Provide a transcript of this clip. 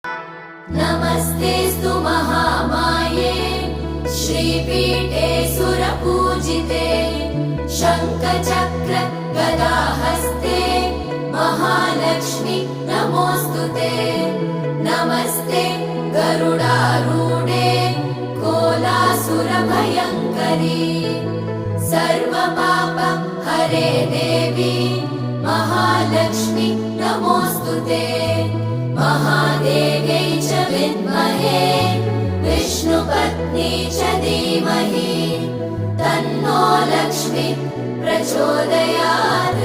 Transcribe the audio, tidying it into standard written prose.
नमस्तेऽस्तु महामाये श्रीपीठे सुरपूजिते शङ्खचक्र गदाहस्ते महालक्ष्मी नमोऽस्तुते। नमस्ते गरुडारूढे कोलासुरभयङ्करी सर्वपाप हरे देवी महालक्ष्मी नमोऽस्तुते। महादेव्यै च विद्महे विष्णुपत्नी च धीमहि तन्नो लक्ष्मी प्रचोदयात्।